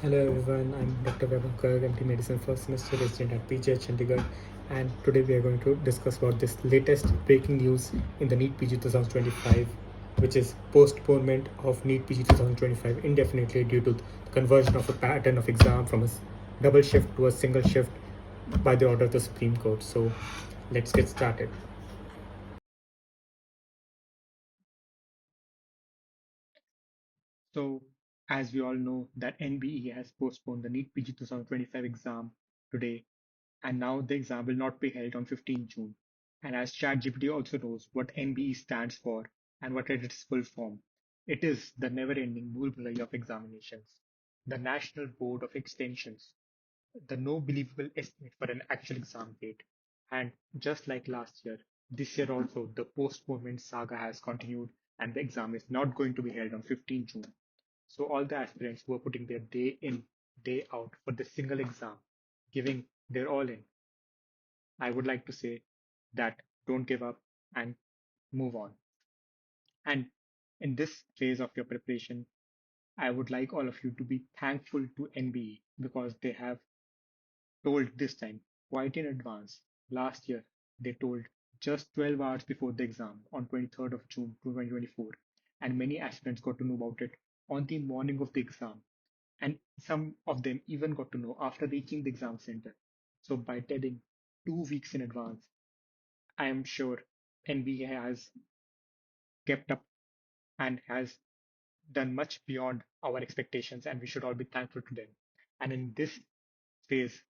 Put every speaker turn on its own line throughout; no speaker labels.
Hello everyone, I'm Dr. Vaibhav MD Medicine first semester resident at PG at Chandigarh, and today we are going to discuss about this latest breaking news in the NEET PG 2025, which is postponement of NEET PG 2025 indefinitely due to the conversion of a pattern of exam from a double shift to a single shift by the order of the Supreme Court. So let's get started. So, as we all know, that NBE has postponed the NEET PG 2025 exam today, and now the exam will not be held on 15 June. And as ChatGPT also knows what NBE stands for and what is its full form, it is the never-ending bhul of examinations, the National Board of Extensions, the no believable estimate for an actual exam date. And just like last year, this year also the postponement saga has continued, and the exam is not going to be held on 15 June. So all the aspirants who are putting their day in, day out for the single exam, giving their all in, I would like to say that don't give up and move on. And in this phase of your preparation, I would like all of you to be thankful to NBE because they have told this time quite in advance. Last year, they told just 12 hours before the exam on 23rd of June 2024, and many aspirants got to know about it on the morning of the exam, and some of them even got to know after reaching the exam center. So by telling 2 weeks in advance, I am sure NBA has kept up and has done much beyond our expectations, and we should all be thankful to them. And in this phase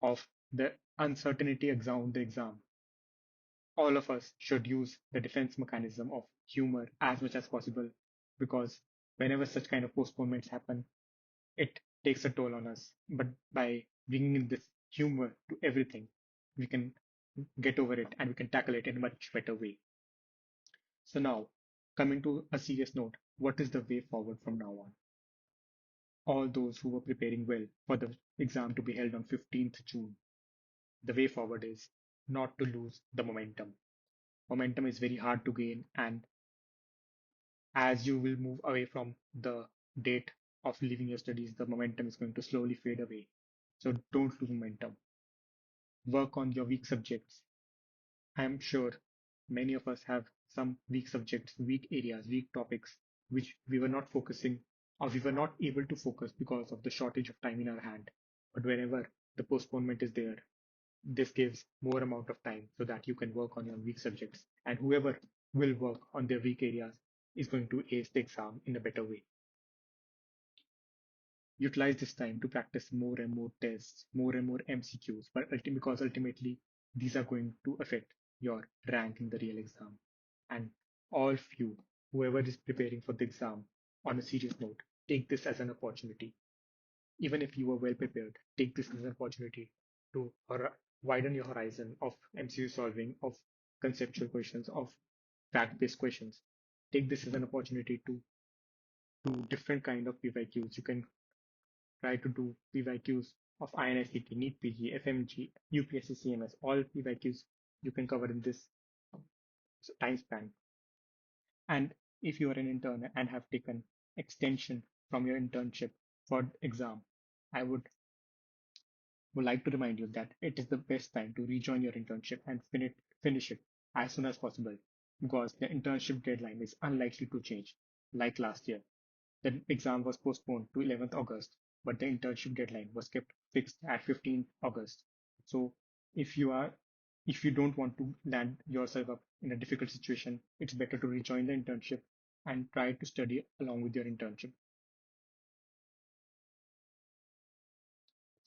of the uncertainty exam, the exam, all of us should use the defense mechanism of humor as much as possible because whenever such kind of postponements happen, it takes a toll on us. But by bringing in this humor to everything, we can get over it and we can tackle it in a much better way. So now, coming to a serious note, what is the way forward from now on? All those who were preparing well for the exam to be held on 15th June, the way forward is not to lose the momentum. Momentum is very hard to gain, and as you will move away from the date of leaving your studies, the momentum is going to slowly fade away. So don't lose momentum. Work on your weak subjects. I am sure many of us have some weak subjects, weak areas, weak topics, which we were not focusing or we were not able to focus because of the shortage of time in our hand. But whenever the postponement is there, this gives more amount of time so that you can work on your weak subjects. And whoever will work on their weak areas is going to ace the exam in a better way. Utilize this time to practice more and more tests, more and more MCQs, but because ultimately these are going to affect your rank in the real exam. And all of you, whoever is preparing for the exam, on a serious note, take this as an opportunity. Even if you are well prepared, take this as an opportunity to widen your horizon of MCQ solving, of conceptual questions, of fact-based questions. Take this as an opportunity to do different kind of PYQs. You can try to do PYQs of INICT, NEET PG, FMG, UPSC CMS, all PYQs you can cover in this time span. And if you are an intern and have taken extension from your internship for exam, I would like to remind you that it is the best time to rejoin your internship and finish it as soon as possible because the internship deadline is unlikely to change like last year. The exam was postponed to 11th August, but the internship deadline was kept fixed at 15th August. So if you are if you don't want to land yourself up in a difficult situation, it's better to rejoin the internship and try to study along with your internship.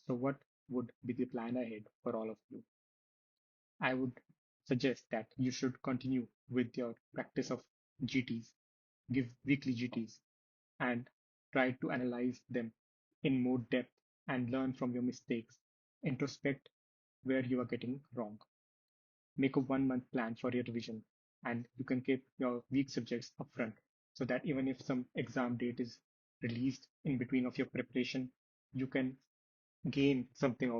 So what would be the plan ahead for all of you? I would suggest that you should continue with your practice of GTs, give weekly GTs, and try to analyze them in more depth and learn from your mistakes. Introspect where you are getting wrong. Make a 1 month plan for your revision, and you can keep your weak subjects upfront so that even if some exam date is released in between of your preparation, you can gain something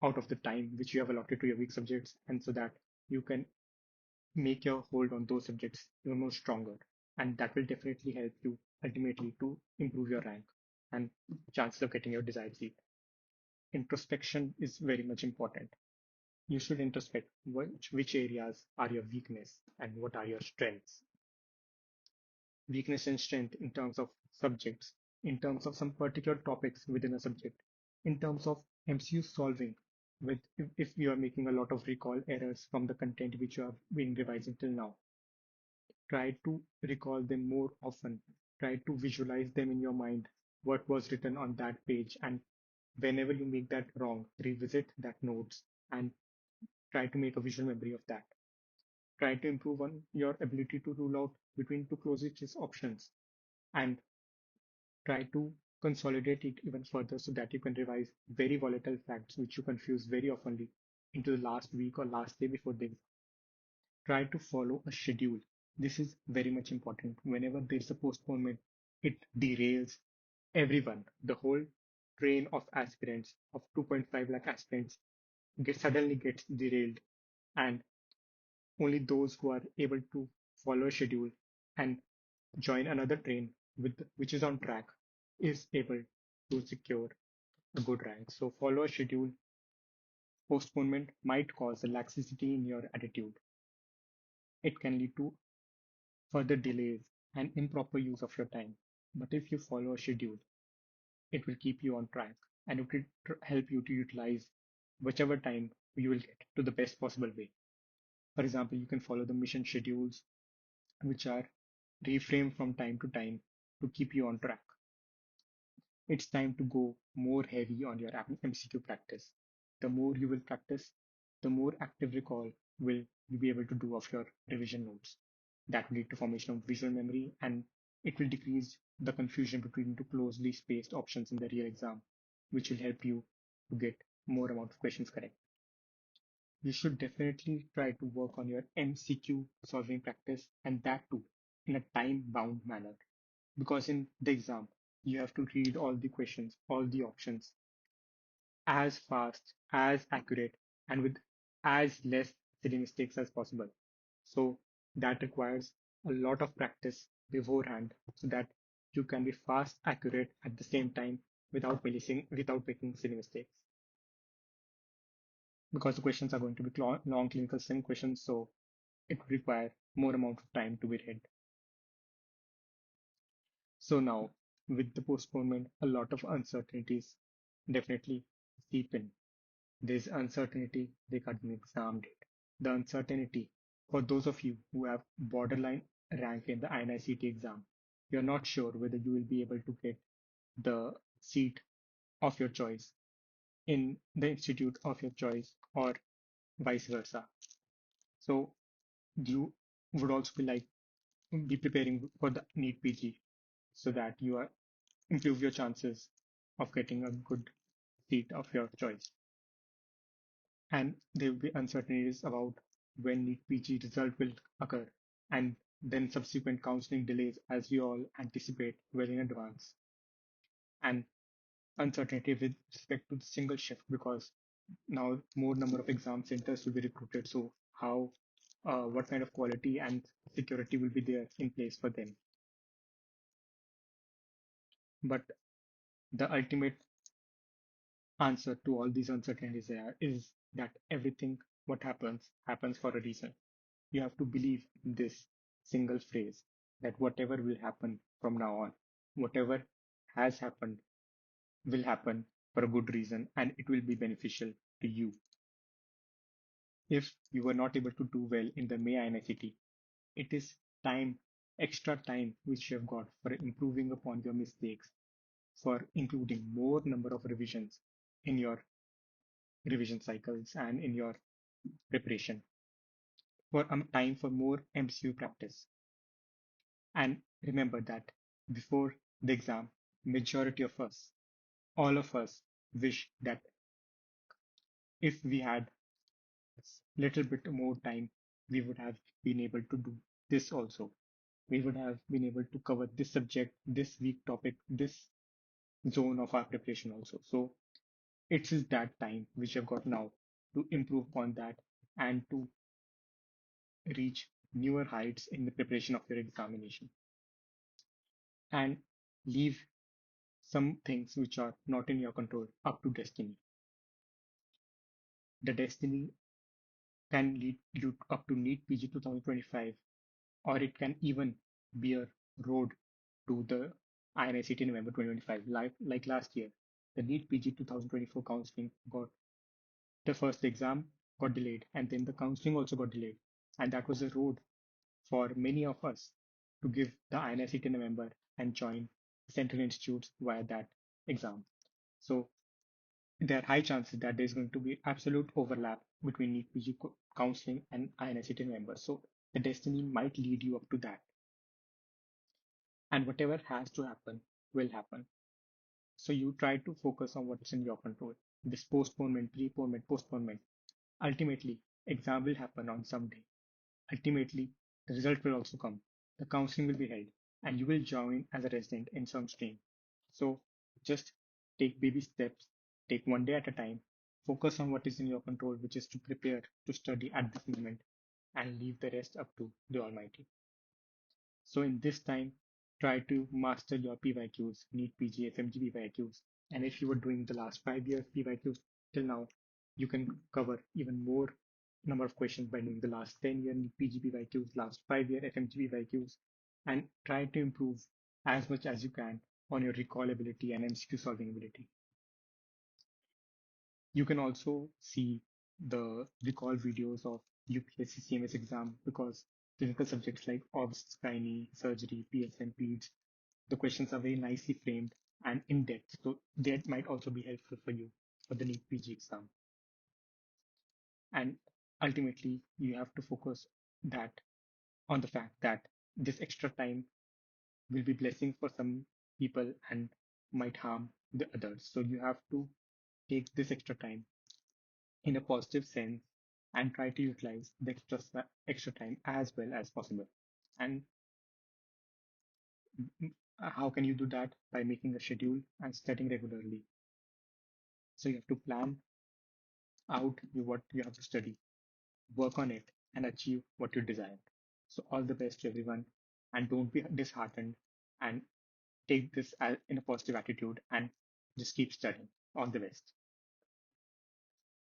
out of the time which you have allotted to your weak subjects, and so that you can make your hold on those subjects even more stronger. And that will definitely help you ultimately to improve your rank. and chances of getting your desired seat. Introspection is very much important. You should introspect which areas are your weakness and what are your strengths. Weakness and strength in terms of subjects, in terms of some particular topics within a subject, in terms of MCU solving, with if you are making a lot of recall errors from the content which you have been revising till now. Try to recall them more often. Try to visualize them in your mind, what was written on that page, and whenever you make that wrong, revisit that notes and try to make a visual memory of that. Try to improve on your ability to rule out between two closest options and try to consolidate it even further so that you can revise very volatile facts which you confuse very oftenly into the last week or last day before the exam. Try to follow a schedule. This is very much important. Whenever there's a postponement, it derails everyone. The whole train of aspirants, of 2.5 lakh aspirants, suddenly gets derailed, and only those who are able to follow a schedule and join another train which is on track is able to secure a good rank. So follow a schedule. Postponement might cause a laxity in your attitude. It can lead to further delays and improper use of your time. But if you follow a schedule, it will keep you on track and it will help you to utilize whichever time you will get to the best possible way. For example, you can follow the mission schedules, which are reframed from time to time to keep you on track. It's time to go more heavy on your MCQ practice. The more you will practice, the more active recall will you be able to do of your revision notes. That will lead to formation of visual memory and it will decrease the confusion between two closely spaced options in the real exam, which will help you to get more amount of questions correct. You should definitely try to work on your MCQ solving practice and that too in a time bound manner. Because in the exam, you have to read all the questions, all the options as fast, as accurate, and with as less silly mistakes as possible. So that requires a lot of practice beforehand so that you can be fast, accurate at the same time without making silly mistakes. Because the questions are going to be long clinical sim questions, so it will require more amount of time to be read. So now, with the postponement, a lot of uncertainties definitely seep in. There's uncertainty regarding exam date. The uncertainty for those of you who have borderline rank in the INICT exam, you're not sure whether you will be able to get the seat of your choice in the institute of your choice or vice versa. So you would also be preparing for the NEET PG so that you are improve your chances of getting a good seat of your choice. And there will be uncertainties about when NEET PG result will occur, and then subsequent counseling delays as we all anticipate well in advance, and uncertainty with respect to the single shift because now more number of exam centers will be recruited. So what kind of quality and security will be there in place for them? But the ultimate answer to all these uncertainties there is that everything what happens for a reason. You have to believe in this single phrase that whatever will happen from now on, whatever has happened will happen for a good reason and it will be beneficial to you. If you were not able to do well in the May INICT, it is time, extra time which you have got for improving upon your mistakes, for including more number of revisions in your revision cycles and in your preparation, for time for more MCU practice. And remember that before the exam, majority of us, all of us wish that if we had little bit more time, we would have been able to do this also. We would have been able to cover this subject, this week topic, this zone of our preparation also. So it is that time which I've got now to improve on that and to reach newer heights in the preparation of your examination and leave some things which are not in your control up to destiny. The destiny can lead you up to NEET PG 2025, or it can even be a road to the INICT November 2025. Like last year, the NEET PG 2024 counseling got the first exam got delayed, and then the counseling also got delayed. And that was a road for many of us to give the INICT November and join central institutes via that exam. So there are high chances that there's going to be absolute overlap between NEET PG counseling and INICT members. So the destiny might lead you up to that. And whatever has to happen will happen. So you try to focus on what's in your control. This postponement, preponement, postponement. Ultimately, exam will happen on some day. Ultimately, the result will also come. The counseling will be held, and you will join as a resident in some stream. So just take baby steps, take one day at a time, focus on what is in your control, which is to prepare to study at this moment, and leave the rest up to the Almighty. So in this time, try to master your PYQs, NEET PG, FMG PYQs. And if you were doing the last 5 years PYQs till now, you can cover even more number of questions by doing the last 10-year NEET PG PYQs, last 5-year FMG PYQs, and try to improve as much as you can on your recall ability and MCQ solving ability. You can also see the recall videos of UPSC CMS exam because clinical subjects like obs, gynae, surgery, PSN, peds, the questions are very nicely framed and in depth. So that might also be helpful for you for the NEET PG exam. And ultimately, you have to focus that on the fact that this extra time will be blessing for some people and might harm the others. So you have to take this extra time in a positive sense and try to utilize the extra time as well as possible. And how can you do that? By making a schedule and studying regularly. So you have to plan out what you have to study, work on it, and achieve what you desire. So all the best to everyone, and don't be disheartened, and take this in a positive attitude and just keep studying. All the best.